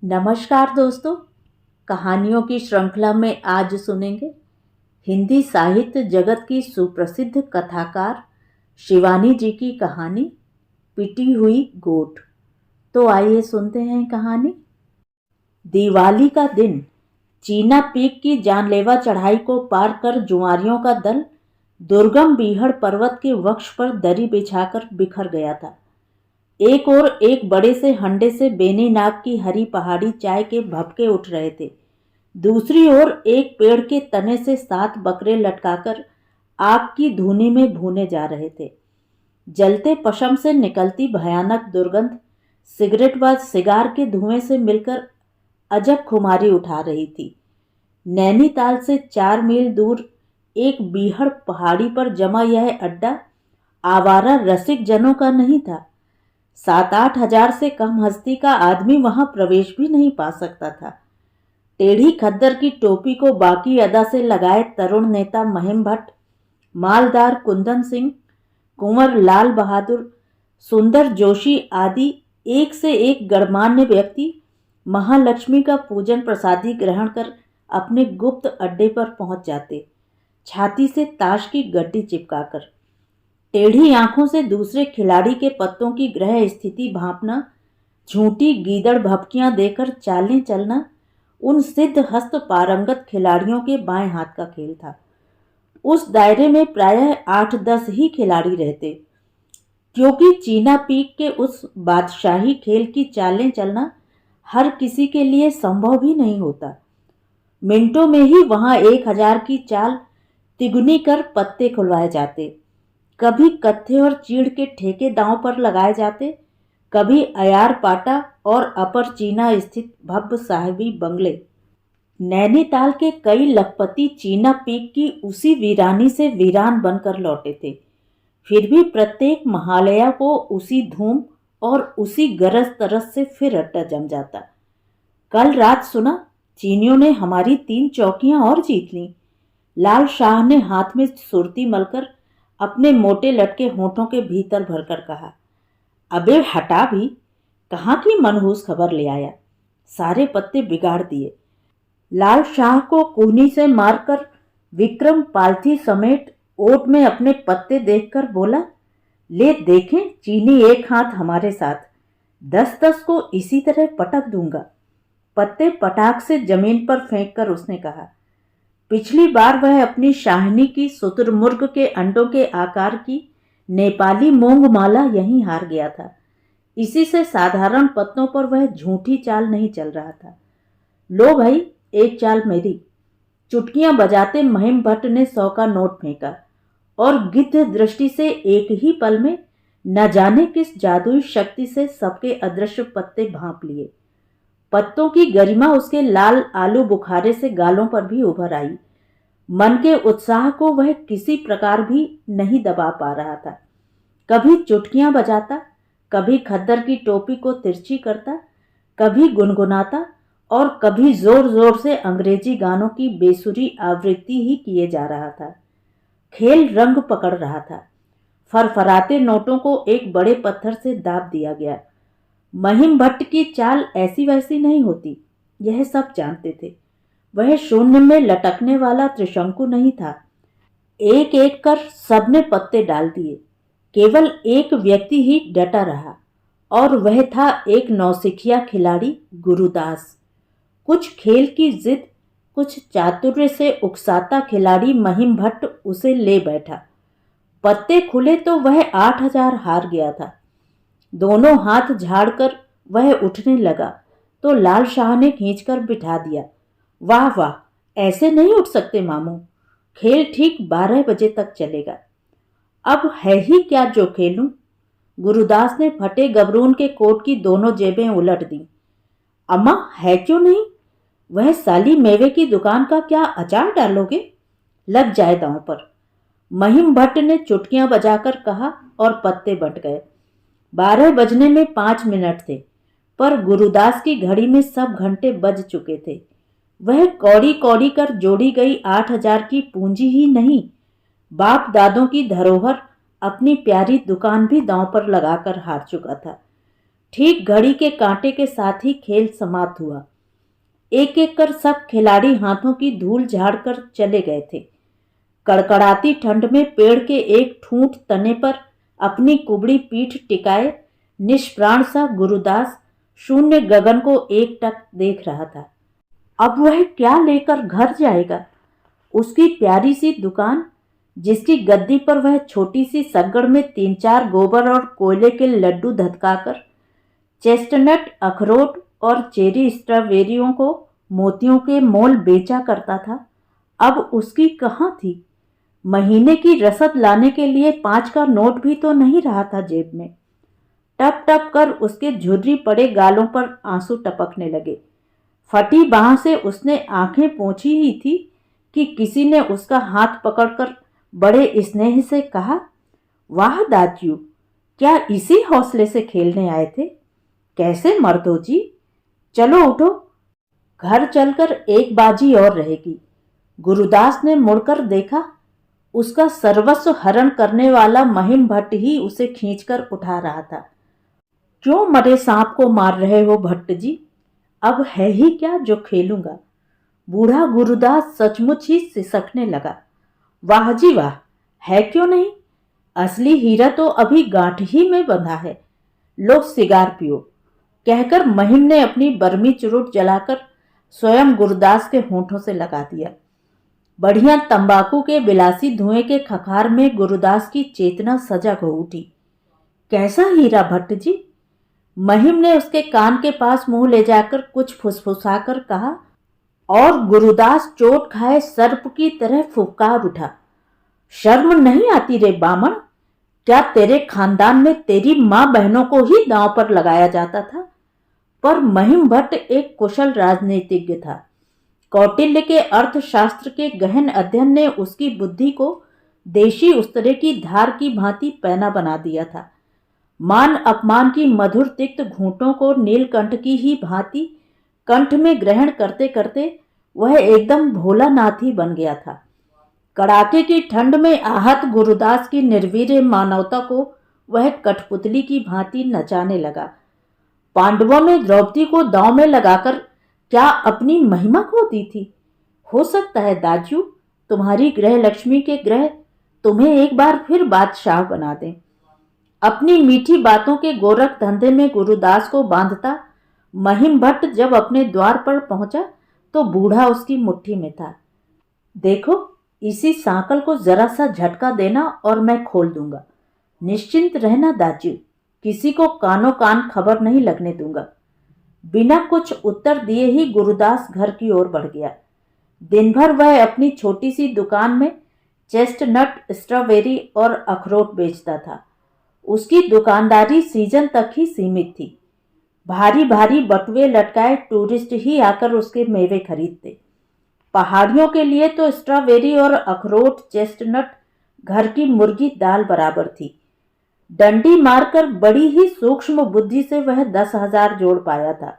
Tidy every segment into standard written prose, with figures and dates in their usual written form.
नमस्कार दोस्तों। कहानियों की श्रृंखला में आज सुनेंगे हिंदी साहित्य जगत की सुप्रसिद्ध कथाकार शिवानी जी की कहानी पिटी हुई गोट। तो आइए सुनते हैं कहानी। दिवाली का दिन चीना पीक की जानलेवा चढ़ाई को पार कर जुआरियों का दल दुर्गम बीहड़ पर्वत के वक्ष पर दरी बिछाकर बिखर गया था। एक और एक बड़े से हंडे से बेनी नाग की हरी पहाड़ी चाय के भपके उठ रहे थे। दूसरी ओर एक पेड़ के तने से 7 बकरे लटकाकर आग की धूनी में भूने जा रहे थे। जलते पशम से निकलती भयानक दुर्गंध सिगरेट व सिगार के धुएं से मिलकर अजब खुमारी उठा रही थी। नैनीताल से 4 मील दूर एक बीहड़ पहाड़ी पर जमा यह अड्डा आवारा रसिक जनों का नहीं था। 7-8 हजार से कम हस्ती का आदमी वहां प्रवेश भी नहीं पा सकता था। टेढ़ी खद्दर की टोपी को बाकी अदा से लगाए तरुण नेता महिम भट्ट, मालदार कुंदन सिंह, कुंवर लाल बहादुर, सुंदर जोशी आदि एक से एक गणमान्य व्यक्ति महालक्ष्मी का पूजन प्रसादी ग्रहण कर अपने गुप्त अड्डे पर पहुंच जाते, छाती से ताश की गड्डी चिपकाकर। टेढ़ी आंखों से दूसरे खिलाड़ी के पत्तों की ग्रह स्थिति भांपना, झूठी गीदड़ भपकियां देकर चालें चलना उन सिद्ध हस्त पारंगत खिलाड़ियों के बाएं हाथ का खेल था। उस दायरे में प्रायः 8-10 ही खिलाड़ी रहते, क्योंकि चीना पीक के उस बादशाही खेल की चालें चलना हर किसी के लिए संभव भी नहीं होता। मिनटों में ही वहां 1000 की चाल तिगुनी कर पत्ते खुलवाए जाते। कभी कत्थे और चीड़ के ठेके दांव पर लगाए जाते, कभी अयार पाटा और अपर चीना स्थित भव्य साहिबी बंगले। नैनीताल के कई लखपति चीना पीक की उसी वीरानी से वीरान बनकर लौटे थे। फिर भी प्रत्येक महालया को उसी धूम और उसी गरज तरस से फिर अड्डा जम जाता। कल रात सुना, चीनियों ने हमारी 3 चौकियां और जीत लीं। लाल शाह ने हाथ में सुरती मलकर अपने मोटे लटके होठों के भीतर भरकर कहा, अबे हटा भी, कहाँ की मनहूस खबर ले आया, सारे पत्ते बिगाड़ दिए। लाल शाह को कूहनी से मारकर विक्रम पालथी समेत ओट में अपने पत्ते देखकर बोला, ले देखें चीनी एक हाथ हमारे साथ, 10-10 को इसी तरह पटक दूंगा। पत्ते पटाख से जमीन पर फेंककर उसने कहा, पिछली बार वह अपनी शाहनी की शुतुरमुर्ग के अंडों के आकार की नेपाली मूंग माला यहीं हार गया था। इसी से साधारण पत्तों पर वह झूठी चाल नहीं चल रहा था। लो भाई, एक चाल मेरी। चुटकियां बजाते महिम भट्ट ने 100 का नोट फेंका और गिद्ध दृष्टि से एक ही पल में न जाने किस जादुई शक्ति से सबके अदृश्य पत्ते भांप लिए। पत्तों की गरिमा उसके लाल आलू बुखारे से गालों पर भी उभर आई। मन के उत्साह को वह किसी प्रकार भी नहीं दबा पा रहा था। कभी चुटकियां बजाता, कभी खद्दर की टोपी को तिरछी करता, कभी गुनगुनाता और कभी जोर जोर से अंग्रेजी गानों की बेसुरी आवृत्ति ही किए जा रहा था। खेल रंग पकड़ रहा था। फरफराते नोटों को एक बड़े पत्थर से दाब दिया गया। महिम भट्ट की चाल ऐसी वैसी नहीं होती, यह सब जानते थे। वह शून्य में लटकने वाला त्रिशंकु नहीं था। एक एक कर सबने पत्ते डाल दिए। केवल एक व्यक्ति ही डटा रहा और वह था एक नौसिखिया खिलाड़ी गुरुदास। कुछ खेल की जिद, कुछ चातुर्य से उकसाता खिलाड़ी महिम भट्ट उसे ले बैठा। पत्ते खुले तो वह 8000 हार गया था। दोनों हाथ झाड़कर वह उठने लगा तो लाल शाह ने खींचकर बिठा दिया। वाह वाह, ऐसे नहीं उठ सकते मामू, खेल ठीक 12 बजे तक चलेगा। अब है ही क्या जो खेलूं। गुरुदास ने फटे गबरून के कोट की दोनों जेबें उलट दी। अम्मा, है क्यों नहीं, वह साली मेवे की दुकान का क्या अचार डालोगे, लग जाए दांव पर। महिम भट्ट ने चुटकियां बजाकर कहा और पत्ते बंट गए। 12 बजने में 5 मिनट थे, पर गुरुदास की घड़ी में सब घंटे बज चुके थे। वह कौड़ी कौड़ी कर जोड़ी गई 8000 की पूंजी ही नहीं, बाप दादों की धरोहर अपनी प्यारी दुकान भी दांव पर लगाकर हार चुका था। ठीक घड़ी के कांटे के साथ ही खेल समाप्त हुआ। एक एक कर सब खिलाड़ी हाथों की धूल झाड़कर चले गए थे। कड़कड़ाती ठंड में पेड़ के एक ठूंठ तने पर अपनी कुबड़ी पीठ टिकाए निष्प्राण सा गुरुदास शून्य गगन को एकटक देख रहा था। अब वह क्या लेकर घर जाएगा? उसकी प्यारी सी दुकान, जिसकी गद्दी पर वह छोटी सी सग्गड़ में 3-4 गोबर और कोयले के लड्डू धधकाकर चेस्टनट, अखरोट और चेरी स्ट्रॉबेरियों को मोतियों के मोल बेचा करता था, अब उसकी कहाँ थी? महीने की रसद लाने के लिए 5 का नोट भी तो नहीं रहा था जेब में। टप टप कर उसके झुर्री पड़े गालों पर आंसू टपकने लगे। फटी बाह से उसने आंखें पोंछी ही थी कि किसी ने उसका हाथ पकड़कर बड़े स्नेह से कहा, वाह दाजू, क्या इसी हौसले से खेलने आए थे? कैसे मर्द हो जी? चलो उठो, घर चलकर एक बाजी और रहेगी। गुरुदास ने मुड़कर देखा, उसका सर्वस्व हरण करने वाला महिम भट्ट ही उसे खींचकर उठा रहा था। क्यों मरे सांप को मार रहे हो भट्ट जी? अब है ही क्या जो खेलूंगा? बूढ़ा गुरुदास सचमुच ही सिसकने लगा। वाह जी वाह, है क्यों नहीं? असली हीरा तो अभी गांठ ही में बंधा है। लो सिगार पियो, कहकर महिम ने अपनी बर्मी चुरुट जलाकर स्वयं गुरुदास के होंठों से लगा दिया। बढ़िया तंबाकू के बिलासी धुएं के खखार में गुरुदास की चेतना सजग हो उठी। कैसा हीरा भट्ट जी? महिम ने उसके कान के पास मुंह ले जाकर कुछ फुसफुसाकर कहा, और गुरुदास चोट खाए सर्प की तरह फुफकार उठा। शर्म नहीं आती रे बामण? क्या तेरे खानदान में तेरी मां बहनों को ही दांव पर लगाया जाता था? पर महिम भट्ट एक कुशल राजनीतिज्ञ था। कौटिल्य के अर्थशास्त्र के गहन अध्ययन ने उसकी बुद्धि को देशी उस्तरे की धार की भांति पैना बना दिया था। मान अपमान की मधुर तिक्त घूंटों को नीलकंठ की ही भांति कंठ में ग्रहण करते करते वह एकदम भोलानाथ ही बन गया था। कड़ाके की ठंड में आहत गुरुदास की निर्वीर्य मानवता को वह कठपुतली की भांति नचाने लगा। पांडवों ने द्रौपदी को दांव में लगाकर क्या अपनी महिमा खो दी थी? हो सकता है दाजू, तुम्हारी ग्रह लक्ष्मी के ग्रह तुम्हें एक बार फिर बादशाह बना दें। अपनी मीठी बातों के गोरख धंधे में गुरुदास को बांधता महिम भट्ट जब अपने द्वार पर पहुंचा तो बूढ़ा उसकी मुट्ठी में था। देखो, इसी सांकल को जरा सा झटका देना और मैं खोल दूंगा। निश्चिंत रहना दाजू, किसी को कानो कान खबर नहीं लगने दूंगा। बिना कुछ उत्तर दिए ही गुरुदास घर की ओर बढ़ गया। दिन भर वह अपनी छोटी सी दुकान में चेस्टनट, स्ट्रॉबेरी और अखरोट बेचता था। उसकी दुकानदारी सीजन तक ही सीमित थी। भारी भारी बटुए लटकाए टूरिस्ट ही आकर उसके मेवे खरीदते। पहाड़ियों के लिए तो स्ट्रॉबेरी और अखरोट, चेस्टनट घर की मुर्गी दाल बराबर थी। डंडी मारकर बड़ी ही सूक्ष्म बुद्धि से वह 10,000 जोड़ पाया था।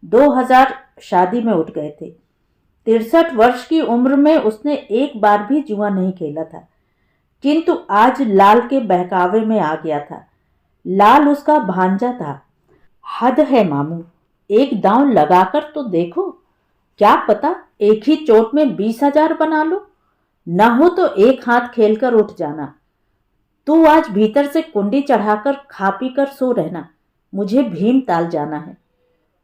2,000 शादी में उठ गए थे। 63 वर्ष की उम्र में उसने एक बार भी जुआ नहीं खेला था, किंतु आज लाल के बहकावे में आ गया था। लाल उसका भांजा था। हद है मामू, एक दांव लगाकर तो देखो, क्या पता एक ही चोट में 20,000 बना लो। न हो तो एक हाथ खेलकर उठ जाना। तू आज भीतर से कुंडी चढ़ाकर खा पी कर सो रहना, मुझे भीमताल जाना है,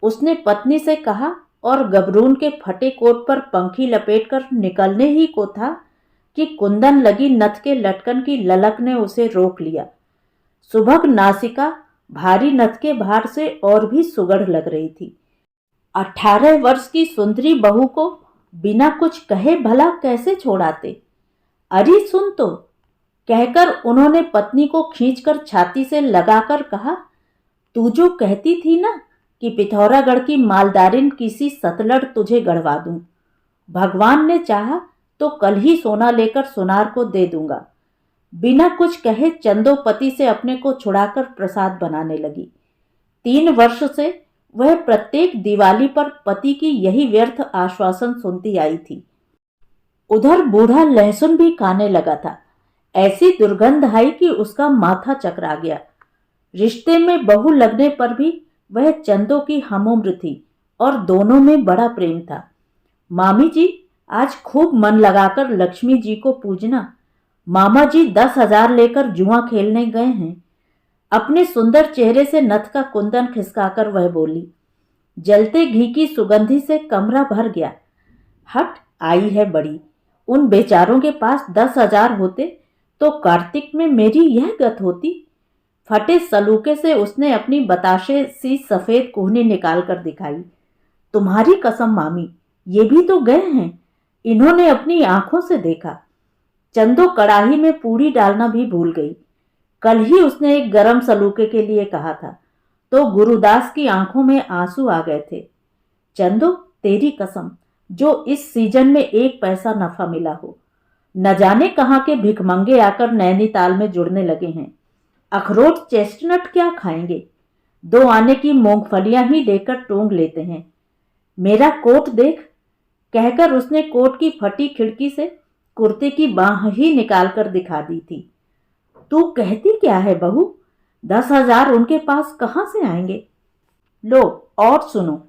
उसने पत्नी से कहा और गबरून के फटे कोट पर पंखी लपेटकर निकलने ही को था कि कुंदन लगी नथ के लटकन की ललक ने उसे रोक लिया। सुभग नासिका भारी नथ के भार से और भी सुगढ़ लग रही थी। 18 वर्ष की सुंदरी बहू को बिना कुछ कहे भला कैसे छोड़ाते? अरे सुन तो, कहकर उन्होंने पत्नी को खींचकर छाती से लगाकर कहा, तू जो कहती थी ना कि पिथौरागढ़ की मालदारिन किसी सतलड़ तुझे गढ़वा दूं, भगवान ने चाहा तो कल ही सोना लेकर सुनार को दे दूंगा। बिना कुछ कहे चंदोपति से अपने को छुड़ाकर प्रसाद बनाने लगी। 3 वर्ष से वह प्रत्येक दिवाली पर पति की यही व्यर्थ आश्वासन सुनती आई थी। उधर बूढ़ा लहसुन भी खाने लगा था। ऐसी दुर्गंध आई कि उसका माथा चकरा गया। रिश्ते में बहू लगने पर भी वह चंदो की हमउम्र थी और दोनों में बड़ा प्रेम था। मामी जी, आज खूब मन लगाकर लक्ष्मी जी को पूजना। मामा जी 10,000 लेकर जुआ खेलने गए हैं। अपने सुंदर चेहरे से नथ का कुंदन खिसकाकर वह बोली। जलते घी की सुगंधी से कमरा भर गया। हट, आई है बड़ी। उन बेचारों के पास 10,000 होते तो कार्तिक में मेरी यह गत होती। फटे सलूके से उसने अपनी बताशे सी सफेद कोहनी निकालकर दिखाई। तुम्हारी कसम मामी, ये भी तो गए हैं। इन्होंने अपनी आंखों से देखा। चंदो कड़ाही में पूरी डालना भी भूल गई। कल ही उसने एक गरम सलूके के लिए कहा था तो गुरुदास की आंखों में आंसू आ गए थे। चंदो, तेरी कसम, जो इस सीजन में 1 पैसा नफा मिला हो। न जाने कहां के भिखमंगे आकर नैनीताल में जुड़ने लगे हैं। अखरोट चेस्टनट क्या खाएंगे, 2 आने की मूंगफलियां ही लेकर टोंग लेते हैं। मेरा कोट देख, कहकर उसने कोट की फटी खिड़की से कुर्ते की बाह ही निकालकर दिखा दी थी। तू कहती क्या है बहू, 10,000 उनके पास कहां से आएंगे? लो और सुनो।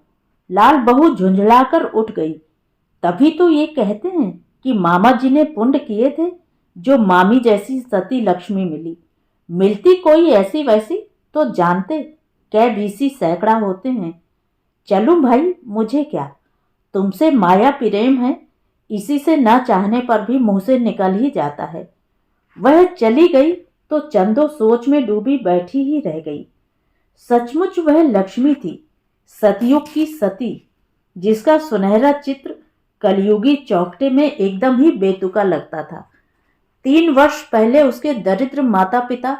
लाल बहू झुंझलाकर उठ गई। तभी तो ये कहते हैं कि मामा जी ने पुण्य किए थे जो मामी जैसी सती लक्ष्मी मिली। मिलती कोई ऐसी वैसी तो जानते कै बीसी सैकड़ा होते हैं। चलूं भाई, मुझे क्या, तुमसे माया प्रेम है, इसी से न चाहने पर भी मुंह से निकल ही जाता है। वह चली गई तो चंदो सोच में डूबी बैठी ही रह गई। सचमुच वह लक्ष्मी थी, सतयुग की सती, जिसका सुनहरा चित्र कलयुगी चौखटे में एकदम ही बेतुका लगता था। 3 वर्ष पहले उसके दरिद्र माता पिता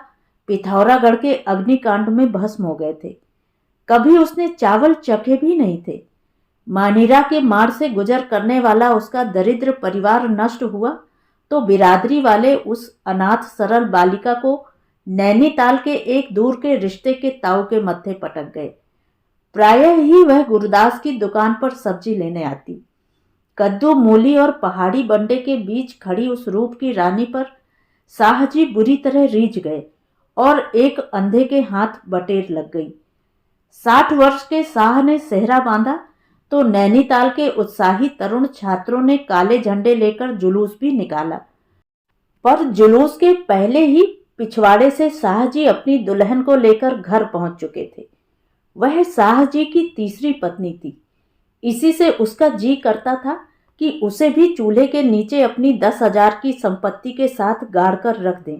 पिथौरागढ़ के अग्निकांड में भस्म हो गए थे। कभी उसने चावल चखे भी नहीं थे। मानीरा के मार से गुजर करने वाला उसका दरिद्र परिवार नष्ट हुआ तो बिरादरी वाले उस अनाथ सरल बालिका को नैनीताल के एक दूर के रिश्ते के ताऊ के मत्थे पटक गए। प्रायः ही वह गुरुदास की दुकान पर सब्जी लेने आती। कद्दू, मूली और पहाड़ी बंडे के बीच खड़ी उस रूप की रानी पर साहजी बुरी तरह रीझ गए और एक अंधे के हाथ बटेर लग गई। 60 वर्ष के साह ने सेहरा बांधा तो नैनीताल के उत्साही तरुण छात्रों ने काले झंडे लेकर जुलूस भी निकाला। पर जुलूस के पहले ही पिछवाड़े से साहजी अपनी दुल्हन को लेकर घर पहुंच चुके थे। वह साहजी की तीसरी पत्नी थी। इसी से उसका जी करता था कि उसे भी चूल्हे के नीचे अपनी 10,000 की संपत्ति के साथ गाड़ कर रख दें।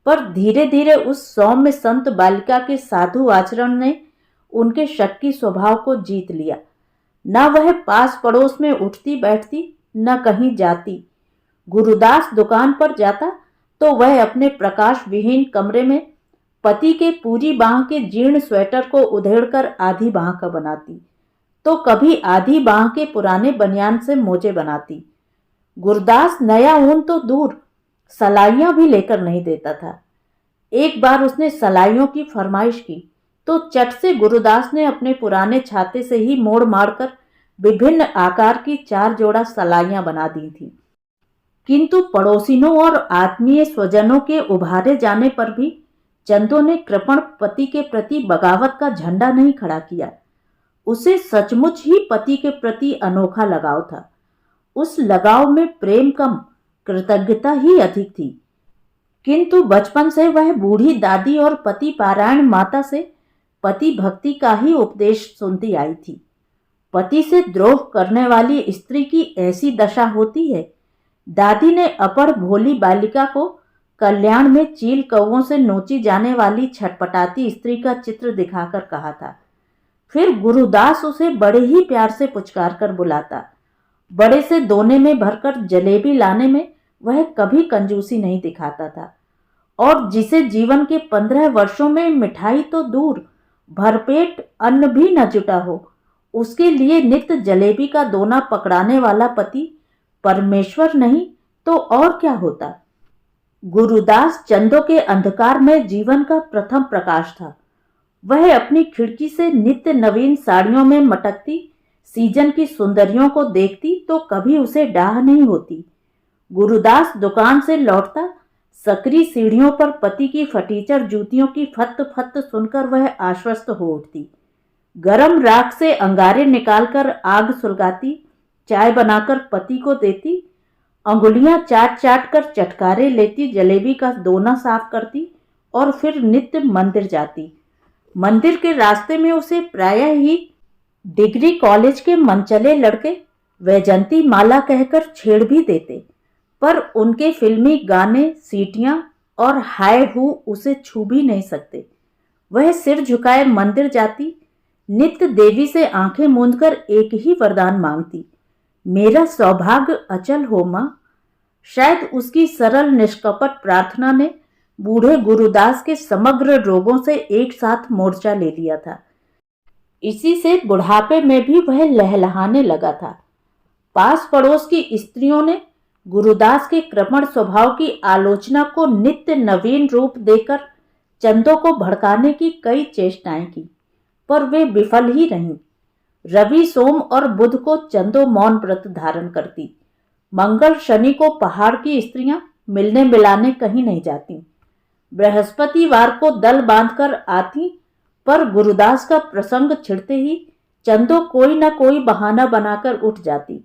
पर धीरे धीरे उस सौम्य संत बालिका के साधु आचरण ने उनके शक्की स्वभाव को जीत लिया। न वह पास पड़ोस में उठती बैठती, न कहीं जाती। गुरुदास दुकान पर जाता तो वह अपने प्रकाश विहीन कमरे में पति के पूरी बाह के जीर्ण स्वेटर को उधेड़कर आधी बाह का बनाती, तो कभी आधी बाह के पुराने बनियान से मोजे बनाती। गुरुदास नया ऊन तो दूर, सलाइयां भी लेकर नहीं देता था। एक बार उसने सलाइयों की फरमाइश की तो चट से गुरुदास ने अपने पुराने छाते से ही मोड़ मारकर विभिन्न आकार की 4 जोड़ा सलाइयां बना दी थी। किंतु पड़ोसिनों और आत्मीय स्वजनों के उभारे जाने पर भी चंदो ने कृपण पति के प्रति बगावत का झंडा नहीं खड़ा किया। उसे सचमुच ही पति के प्रति अनोखा लगाव था। उस लगाव में प्रेम कम, कृतज्ञता ही अधिक थी। किंतु बचपन से वह बूढ़ी दादी और पति पारायण माता से पति भक्ति का ही उपदेश सुनती आई थी। पति से द्रोह करने वाली स्त्री की ऐसी दशा होती है। दादी ने अपड़ भोली बालिका को कल्याण में चील कौवों से नोची जाने वाली छटपटाती स्त्री का चित्र दिखाकर कहा था। फिर गुरुदास उसे बड़े ही प्यार से पुचकार कर बुलाता। बड़े से दोने में भरकर जलेबी लाने में वह कभी कंजूसी नहीं दिखाता था। और जिसे जीवन के 15 वर्षों में मिठाई तो दूर, भरपेट अन्न भी न जुटा हो, उसके लिए नित्य जलेबी का दोना पकड़ाने वाला पति परमेश्वर नहीं तो और क्या होता। गुरुदास चंदो के अंधकार में जीवन का प्रथम प्रकाश था। वह अपनी खिड़की से नित्य नवीन साड़ियों में मटकती सीजन की सुंदरियों को देखती तो कभी उसे डाह नहीं होती। गुरुदास दुकान से लौटता सकरी सीढ़ियों पर पति की फटीचर जूतियों की फत फत सुनकर वह आश्वस्त हो उठती। गरम राख से अंगारे निकालकर आग सुलगाती, चाय बनाकर पति को देती, अंगुलियां चाट चाट कर चटकारे लेती, जलेबी का दोना साफ करती और फिर नित्य मंदिर जाती। मंदिर के रास्ते में उसे प्रायः ही डिग्री कॉलेज के मनचले लड़के वैजंती माला कहकर छेड़ भी देते, पर उनके फिल्मी गाने, सीटियां और हाय हू उसे छू भी नहीं सकते। वह सिर झुकाए मंदिर जाती, नित्य देवी से आंखें मूंदकर एक ही वरदान मांगती, मेरा सौभाग्य अचल हो मां। शायद उसकी सरल निष्कपट प्रार्थना ने बूढ़े गुरुदास के समग्र रोगों से एक साथ मोर्चा ले लिया था। इसी से बुढ़ापे में भी वह लहलहाने लगा था। पास पड़ोस की स्त्रियों ने गुरुदास के कृपण स्वभाव की आलोचना को नित्य नवीन रूप देकर चंदो को भड़काने की कई चेष्टाएं की, पर वे विफल ही रहीं। रवि, सोम और बुध को चंदो मौन व्रत धारण करती। मंगल, शनि को पहाड़ की स्त्रियां मिलने मिलाने कहीं नहीं जाती। बृहस्पतिवार को दल बांधकर आती, पर गुरुदास का प्रसंग छिड़ते ही चंदो कोई न कोई बहाना बनाकर उठ जाती।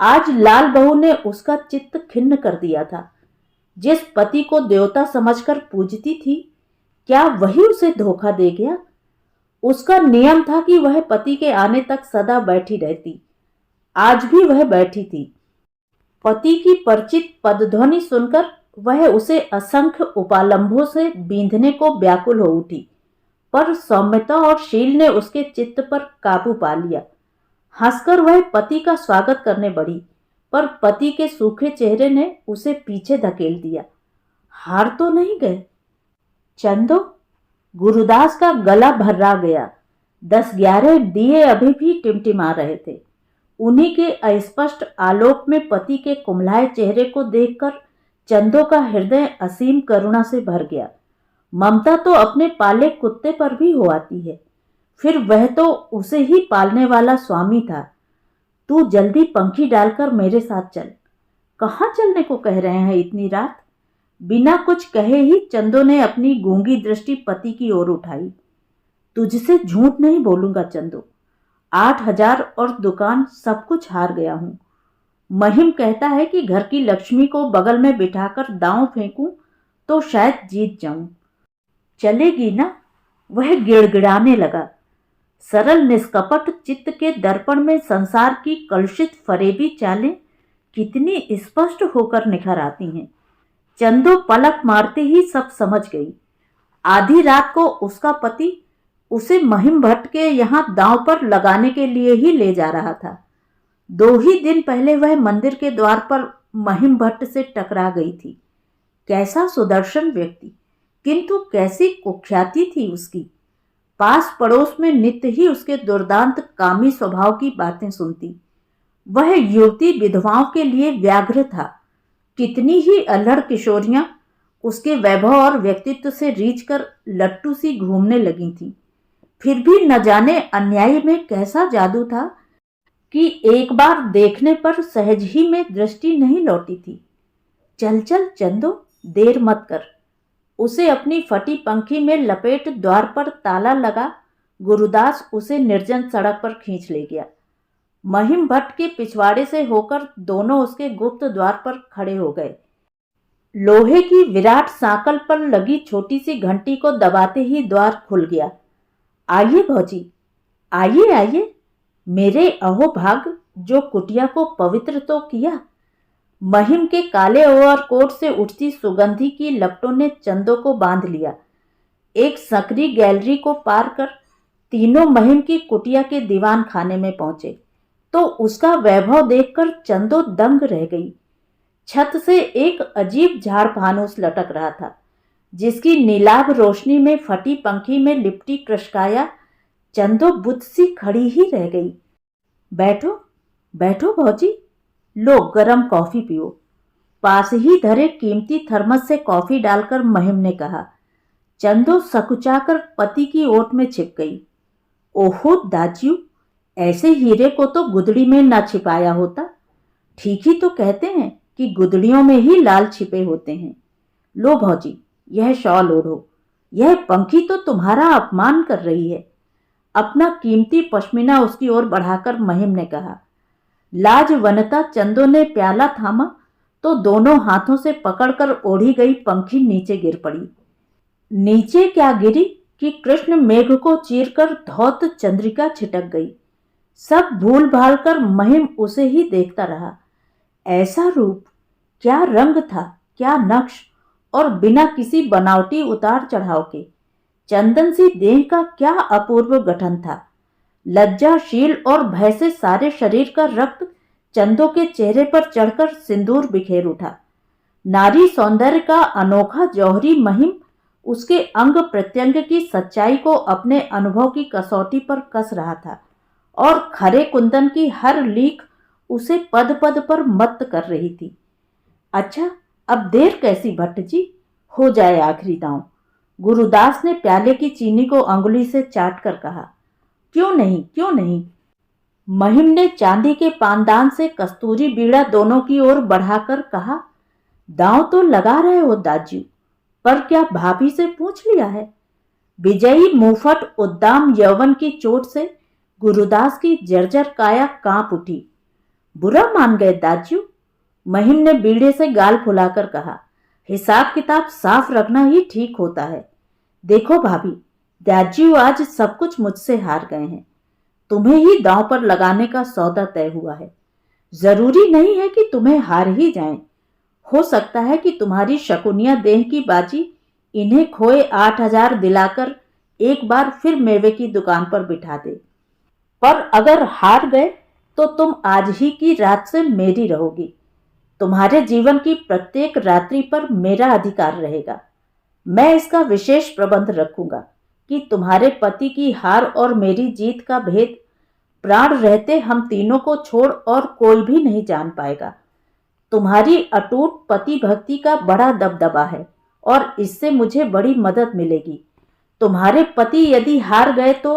आज लाल बहू ने उसका चित्त खिन्न कर दिया था। जिस पति को देवता समझकर पूजती थी, क्या वही उसे धोखा दे गया? उसका नियम था कि वह पति के आने तक सदा बैठी रहती। आज भी वह बैठी थी। पति की परिचित पदध्वनि सुनकर वह उसे असंख्य उपालंभों से बींधने को व्याकुल हो उठी, पर सौम्यता और शील ने उसके चित्त पर काबू पा लिया। हंसकर वह पति का स्वागत करने बढ़ी, पर पति के सूखे चेहरे ने उसे पीछे धकेल दिया। हार तो नहीं गए चंदो? गुरुदास का गला भर्रा गया। 10-11 दिए अभी भी टिमटिमा रहे थे। उन्हीं के अस्पष्ट आलोक में पति के कुम्हलाए चेहरे को देखकर चंदो का हृदय असीम करुणा से भर गया। ममता तो अपने पाले कुत्ते पर भी हो आती है, फिर वह तो उसे ही पालने वाला स्वामी था। तू जल्दी पंखी डालकर मेरे साथ चल। कहाँ चलने को कह रहे हैं इतनी रात? बिना कुछ कहे ही चंदो ने अपनी गूंगी दृष्टि पति की ओर उठाई। तुझसे झूठ नहीं बोलूंगा चंदो, 8,000 और दुकान सब कुछ हार गया हूं। महिम कहता है कि घर की लक्ष्मी को बगल में बिठाकर दांव फेंकूं तो शायद जीत जाऊं। चलेगी ना? वह गिड़गिड़ाने लगा। सरल निष्कपट चित्त के दर्पण में संसार की कलुषित फरेबी चालें कितनी स्पष्ट होकर निखर आती हैं। चंदो पलक मारते ही सब समझ गई। आधी रात को उसका पति उसे महिम भट्ट के यहां दांव पर लगाने के लिए ही ले जा रहा था। 2 ही दिन पहले वह मंदिर के द्वार पर महिम भट्ट से टकरा गई थी। कैसा सुदर्शन व्यक्ति, किंतु कैसी कुख्याति थी उसकी। पास पड़ोस में नित्य ही उसके दुर्दांत कामी स्वभाव की बातें सुनती। वह युवती विधवाओं के लिए व्याघ्र था। कितनी ही अल्हड़ किशोरियां उसके वैभव और व्यक्तित्व से रीझकर लट्टू सी घूमने लगी थीं। फिर भी न जाने अन्याय में कैसा जादू था कि एक बार देखने पर सहज ही में दृष्टि नहीं लौटी थी। चल चल चंदो, देर मत कर। उसे अपनी फटी पंखी में लपेट द्वार पर ताला लगा गुरुदास उसे निर्जन सड़क पर खींच ले गया। महिम भट्ट के पिछवाड़े से होकर दोनों उसके गुप्त द्वार पर खड़े हो गए। लोहे की विराट सांकल पर लगी छोटी सी घंटी को दबाते ही द्वार खुल गया। आइए भौजी, आइए आइए। मेरे अहोभाग, जो कुटिया को पवित्र तो किया। महिम के काले ओवरकोट से उठती सुगंधी की लपटों ने चंदो को बांध लिया। एक सकरी गैलरी को पार कर तीनों महिम की कुटिया के दीवान खाने में पहुंचे तो उसका वैभव देखकर चंदो दंग रह गई। छत से एक अजीब झाड़ फानूस लटक रहा था, जिसकी नीलाभ रोशनी में फटी पंखी में लिपटी कृष्काया चंदो बुद्ध सी खड़ी ही रह गई। बैठो बैठो भौजी, लो गरम कॉफी पियो। पास ही धरे कीमती थर्मस से कॉफी डालकर महिम ने कहा। चंदो सकुचाकर पति की ओट में छिप गई। ओहो दाजियो, ऐसे हीरे को तो गुदड़ी में न छिपाया होता। ठीक ही तो कहते हैं कि गुदड़ियों में ही लाल छिपे होते हैं। लो भौजी, यह शॉल ओढ़ो। यह पंखी तो तुम्हारा अपमान कर रही है। अपना कीमती पश्मीना उसकी ओर बढ़ाकर महिम ने कहा। लाजवंता चंदो ने प्याला थामा तो दोनों हाथों से पकड़कर ओढ़ी गई पंखी नीचे गिर पड़ी। नीचे क्या गिरी कि कृष्ण मेघ को चीरकर धौत चंद्रिका छिटक गई। सब भूल भाल कर महिम उसे ही देखता रहा। ऐसा रूप, क्या रंग था, क्या नक्श, और बिना किसी बनावटी उतार चढ़ाव के चंदन सी देह का क्या अपूर्व गठन था। लज्जाशील और भय से सारे शरीर का रक्त चंदो के चेहरे पर चढ़कर सिंदूर बिखेर उठा। नारी सौंदर्य का अनोखा जौहरी महिम उसके अंग प्रत्यंग की सच्चाई को अपने अनुभव की कसौटी पर कस रहा था और खरे कुंदन की हर लीक उसे पद पद पर मत्त कर रही थी। अच्छा, अब देर कैसी भट्ट जी, हो जाए आखिरी दांव। गुरुदास ने प्याले की चीनी को अंगुली से चाट कर कहा। क्यों नहीं, क्यों नहीं। महिम ने चांदी के पानदान से कस्तूरी बीड़ा दोनों की ओर बढ़ाकर कहा। दांव तो लगा रहे हो दाजू, पर क्या भाभी से पूछ लिया है? विजयी मुफट उद्दाम यौवन की चोट से गुरुदास की जर्जर काया कांप उठी। बुरा मान गए दाजू, महिम ने बीड़े से गाल फुलाकर कहा। हिसाब किताब साफ रखना ही ठीक होता है। देखो भाभी, दाजू आज सब कुछ मुझसे हार गए हैं। तुम्हें ही दांव पर लगाने का सौदा तय हुआ है। जरूरी नहीं है कि तुम्हें हार ही जाएं। हो सकता है कि तुम्हारी शकुनिया देह की बाजी इन्हें खोए 8,000 दिलाकर एक बार फिर मेवे की दुकान पर बिठा दे। पर अगर हार गए तो तुम आज ही की रात से मेरी रहोगी। तुम्हारे जीवन की प्रत्येक रात्रि पर मेरा अधिकार रहेगा। मैं इसका विशेष प्रबंध रखूंगा कि तुम्हारे पति की हार और मेरी जीत का भेद प्राण रहते हम तीनों को छोड़ और कोई भी नहीं जान पाएगा। तुम्हारी अटूट पति भक्ति का बड़ा दबदबा है और इससे मुझे बड़ी मदद मिलेगी। तुम्हारे पति यदि हार गए तो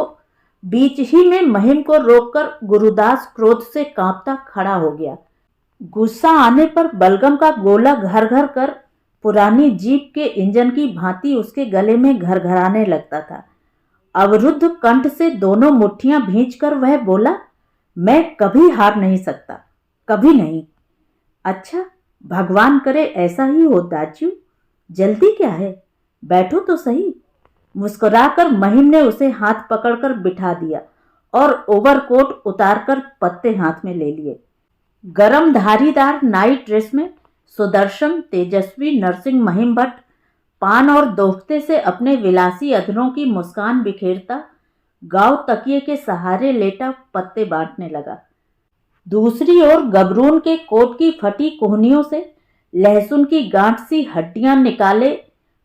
बीच ही में महिम को रोककर गुरुदास क्रोध से कांपता खड़ा हो गया। गुस्सा आने पर बलगम का गोला घर घर कर पुरानी जीप के इंजन की भांति उसके गले में घरघराने लगता था। अवरुद्ध कंठ से दोनों मुट्ठियां भींचकर वह बोला, मैं कभी हार नहीं सकता, कभी नहीं। अच्छा, भगवान करे ऐसा ही हो दाजू। जल्दी क्या है, बैठो तो सही। मुस्कुराकर महिम ने उसे हाथ पकड़कर बिठा दिया और ओवरकोट उतारकर पत्ते हाथ में ले लिए। गरम धारीदार नाइट ड्रेस में सुदर्शन तेजस्वी नरसिंह महिम भट्ट पान और दोफ्ते से अपने विलासी अधरों की मुस्कान बिखेरता गांव तकिए के सहारे लेटा पत्ते बांटने लगा। दूसरी ओर गबरून के कोट की फटी कोहनियों से लहसुन की गांठ सी हड्डियां निकाले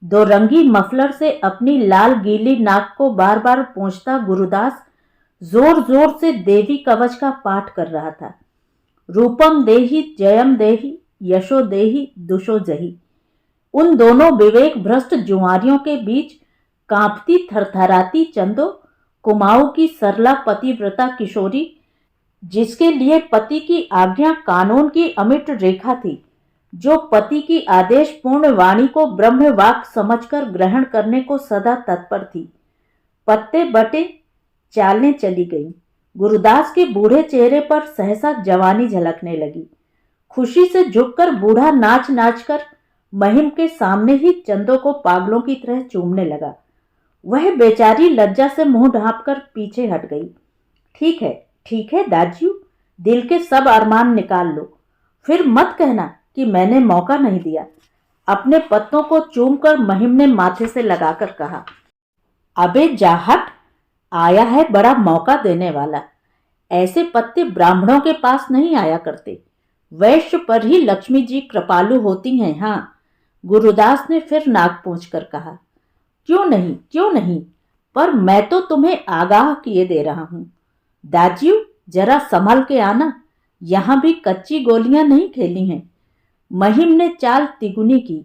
दो रंगी मफलर से अपनी लाल गीली नाक को बार बार पोंछता गुरुदास जोर जोर से देवी कवच का पाठ कर रहा था। रूपम देहि जयम देहि यशो देहि दुशो जही। उन दोनों विवेक भ्रष्ट जुआरियों के बीच कांपती थरथराती चंदो कुमाऊं की सरला पतिव्रता किशोरी, जिसके लिए पति की आज्ञा कानून की अमिट रेखा थी, जो पति की आदेश पूर्ण वाणी को ब्रह्मवाक समझकर ग्रहण करने को सदा तत्पर थी। पत्ते बटे, चालें चली गईं। गुरुदास के बूढ़े चेहरे पर सहसा जवानी झलकने लगी। खुशी से झुककर बूढ़ा नाच नाच कर महिम के सामने ही चंदो को पागलों की तरह चूमने लगा। वह बेचारी लज्जा से मुंह ढांपकर पीछे हट गई। ठीक है दाजू, दिल के सब अरमान निकाल लो, फिर मत कहना कि मैंने मौका नहीं दिया। अपने पत्तों को चूमकर महिम ने माथे से लगाकर कहा। अबे जाहट, आया है बड़ा मौका देने वाला। ऐसे पत्ते ब्राह्मणों के पास नहीं आया करते। वैश्य पर ही लक्ष्मी जी कृपालु होती हैं। हाँ, गुरुदास ने फिर नाक पोंछकर कहा। क्यों नहीं, पर मैं तो तुम्हें आगाह किए दे रहा हूं। दाजू, जरा संभल के आना, यहां भी कच्ची गोलियां नहीं खेली हैं। महिम ने चाल तिगुनी की।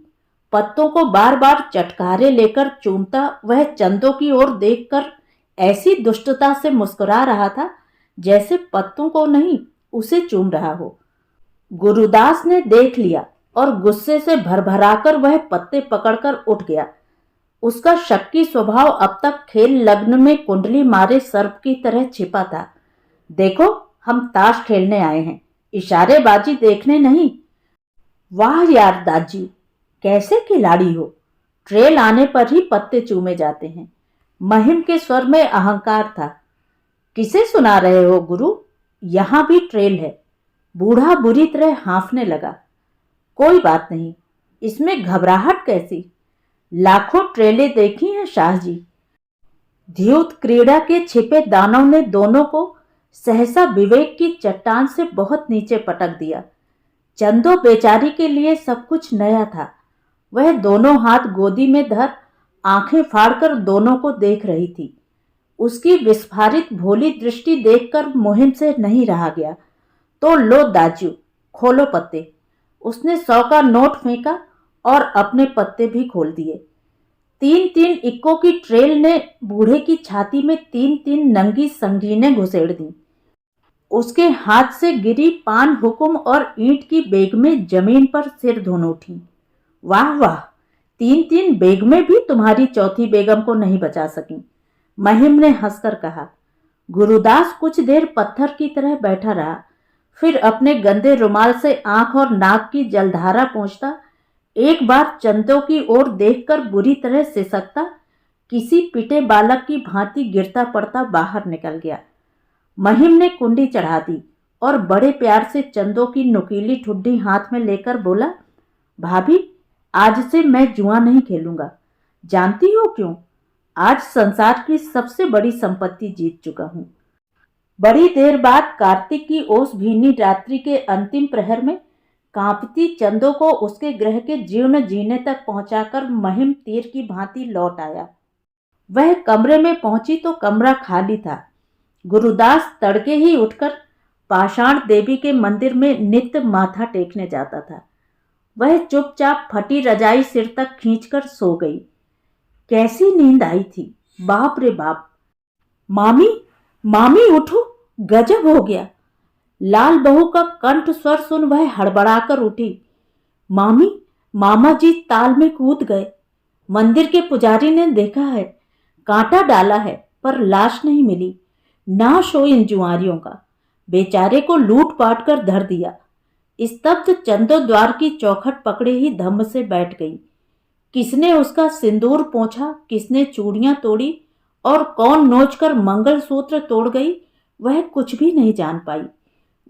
पत्तों को बार बार चटकारे लेकर चूमता वह चंदो की ओर देखकर ऐसी दुष्टता से मुस्कुरा रहा था जैसे पत्तों को नहीं, उसे चूम रहा हो। गुरुदास ने देख लिया और गुस्से से भरभराकर वह पत्ते पकड़कर उठ गया। उसका शक्की स्वभाव अब तक खेल लग्न में कुंडली मारे सर्प की तरह छिपा था। देखो, हम ताश खेलने आए हैं, इशारेबाजी देखने नहीं। वाह यार दाजी, कैसे खिलाड़ी हो, ट्रेल आने पर ही पत्ते चूमे जाते हैं। महिम के स्वर में अहंकार था। किसे सुना रहे हो गुरु, यहां भी ट्रेल है। बूढ़ा बुरी तरह हाँफने लगा। कोई बात नहीं, इसमें घबराहट कैसी, लाखों ट्रेलें देखी हैं शाह जी। द्यूत क्रीड़ा के छिपे दानव ने दोनों को सहसा विवेक की चट्टान से बहुत नीचे पटक दिया। चंदो बेचारी के लिए सब कुछ नया था। वह दोनों हाथ गोदी में धर आंखें फाड़कर दोनों को देख रही थी। उसकी विस्फारित भोली दृष्टि देखकर मोहिम से नहीं रहा गया। तो लो दाजू, खोलो पत्ते। उसने 100 का नोट फेंका और अपने पत्ते भी खोल दिए। 3-3 इक्कों की ट्रेल ने बूढ़े की छाती में 3-3 नंगी संगीनें घुसेड़ दी। उसके हाथ से गिरी पान हुकुम और ईंट की बेगमें जमीन पर सिर धुन उठी। वाह वाह, 3-3 बेगमें भी तुम्हारी चौथी बेगम को नहीं बचा सकी, महिम ने हंसकर कहा। गुरुदास कुछ देर पत्थर की तरह बैठा रहा, फिर अपने गंदे रुमाल से आंख और नाक की जलधारा पोंछता एक बार चंदो की ओर देखकर बुरी तरह सिसकता किसी पिटे बालक की भांति गिरता पड़ता बाहर निकल गया। महिम ने कुंडी चढ़ा दी और बड़े प्यार से चंदो की नुकीली ठुड्डी हाथ में लेकर बोला, भाभी, आज से मैं जुआ नहीं खेलूंगा। जानती हो क्यों? आज संसार की सबसे बड़ी संपत्ति जीत चुका हूं। बड़ी देर बाद कार्तिक की ओस भीनी रात्रि के अंतिम प्रहर में कांपती चंदो को उसके ग्रह के जीर्ण जीने तक पहुंचाकर महिम तीर की भांति लौट आया। वह कमरे में पहुंची तो कमरा खाली था। गुरुदास तड़के ही उठकर पाषाण देवी के मंदिर में नित्य माथा टेकने जाता था। वह चुपचाप फटी रजाई सिर तक खींचकर सो गई। कैसी नींद आई थी, बाप रे बाप। मामी, मामी उठो, गजब हो गया। लाल बहू का कंठ स्वर सुन वह हड़बड़ाकर उठी। मामी, मामा जी ताल में कूद गए। मंदिर के पुजारी ने देखा है, कांटा डाला है पर लाश नहीं मिली। नाश हो इन जुआरियों का, बेचारे को लूट पाट कर धर दिया। स्तब्ध चंदो द्वार की चौखट पकड़े ही धम्म से बैठ गई। किसने उसका सिंदूर पोंछा, किसने चूड़ियां तोड़ी और कौन नोचकर मंगलसूत्र तोड़ गई, वह कुछ भी नहीं जान पाई।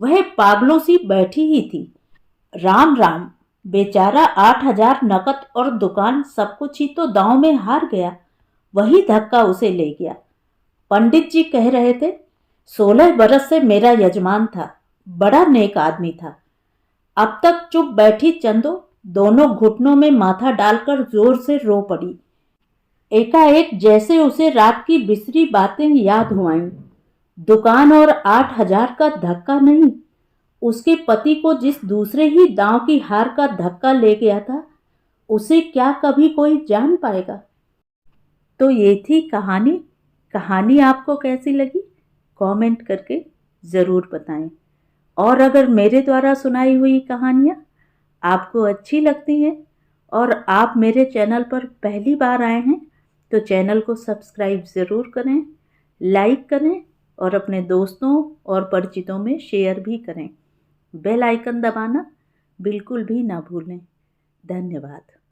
वह पागलों सी बैठी ही थी। राम राम, बेचारा 8,000 नकद और दुकान सब कुछ ही तो दांव में हार गया। वही धक्का उसे ले गया। पंडित जी कह रहे थे, 16 बरस से मेरा यजमान था, बड़ा नेक आदमी था। अब तक चुप बैठी चंदो दोनों घुटनों में माथा डालकर जोर से रो पड़ी। एकाएक जैसे उसे रात की बिसरी बातें याद हो आईं। दुकान और 8,000 का धक्का नहीं, उसके पति को जिस दूसरे ही दांव की हार का धक्का ले गया था, उसे क्या कभी कोई जान पाएगा। तो ये थी कहानी। कहानी आपको कैसी लगी कमेंट करके ज़रूर बताएं। और अगर मेरे द्वारा सुनाई हुई कहानियाँ आपको अच्छी लगती हैं और आप मेरे चैनल पर पहली बार आए हैं तो चैनल को सब्सक्राइब ज़रूर करें, लाइक करें और अपने दोस्तों और परिचितों में शेयर भी करें। बेल आइकन दबाना बिल्कुल भी ना भूलें। धन्यवाद।